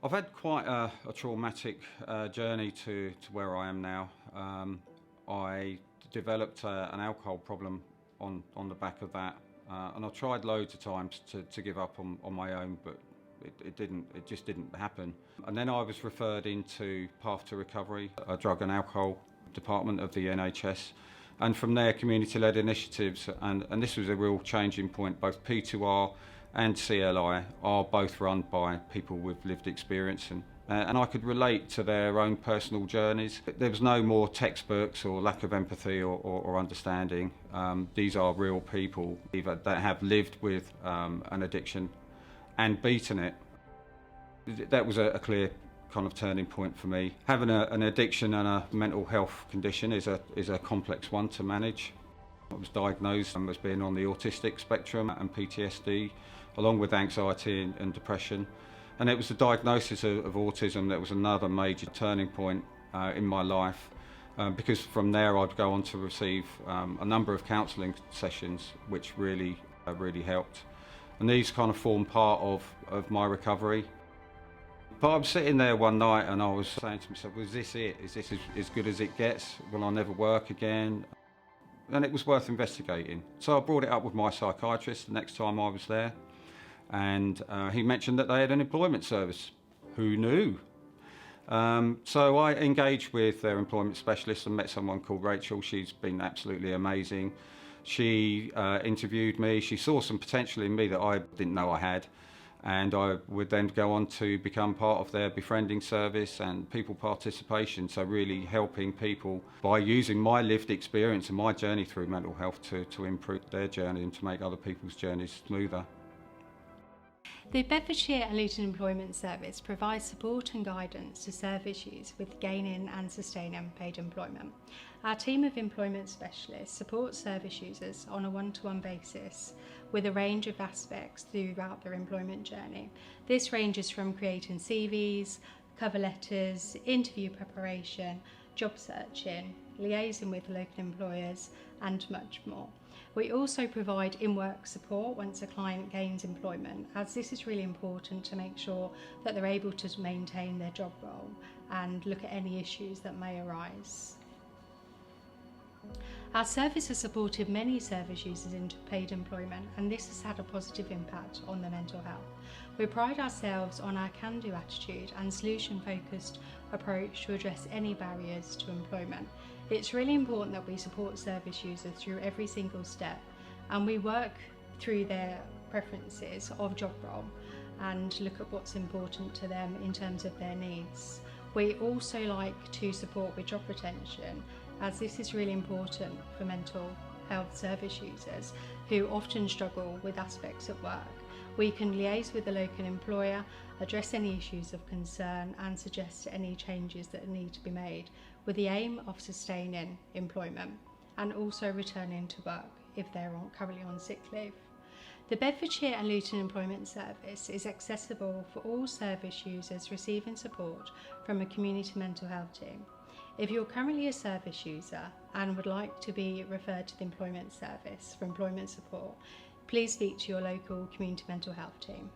I've had quite a traumatic journey to where I am now. I developed an alcohol problem on the back of that, and I've tried loads of times to give up on my own, but it just didn't happen. And then I was referred into Path to Recovery, a drug and alcohol department of the NHS. And from there, community-led initiatives, and this was a real changing point. Both P2R and CLI are both run by people with lived experience, and I could relate to their own personal journeys. There was no more textbooks or lack of empathy or understanding. These are real people that have lived with an addiction and beaten it. That was a clear kind of turning point for me. Having an addiction and a mental health condition is a complex one to manage. I was diagnosed as being on the autistic spectrum and PTSD, along with anxiety and depression. And it was the diagnosis of autism that was another major turning point in my life, because from there I'd go on to receive a number of counselling sessions, which really helped. And these kind of form part of my recovery. But I was sitting there one night and I was saying to myself, was this it? Is this as good as it gets? Will I never work again? And it was worth investigating. So I brought it up with my psychiatrist the next time I was there. And he mentioned that they had an employment service. Who knew? So I engaged with their employment specialist and met someone called Rachel. She's been absolutely amazing. She interviewed me. She saw some potential in me that I didn't know I had. And I would then go on to become part of their befriending service and people participation, so really helping people by using my lived experience and my journey through mental health to improve their journey and to make other people's journeys smoother. The Bedfordshire and Luton Employment Service provides support and guidance to service users with gaining and sustaining paid employment. Our team of employment specialists supports service users on a one-to-one basis with a range of aspects throughout their employment journey. This ranges from creating CVs, cover letters, interview preparation, job searching, liaising with local employers, and much more. We also provide in-work support once a client gains employment, as this is really important to make sure that they're able to maintain their job role and look at any issues that may arise. Our service has supported many service users into paid employment, and this has had a positive impact on their mental health. We pride ourselves on our can-do attitude and solution-focused approach to address any barriers to employment. It's really important that we support service users through every single step, and we work through their preferences of job role and look at what's important to them in terms of their needs. We also like to support with job retention, as this is really important for mental health service users who often struggle with aspects at work. We can liaise with the local employer, address any issues of concern and suggest any changes that need to be made with the aim of sustaining employment and also returning to work if they're currently on sick leave. The Bedfordshire and Luton Employment Service is accessible for all service users receiving support from a community mental health team. If you're currently a service user and would like to be referred to the Employment Service for employment support, please speak to your local community mental health team.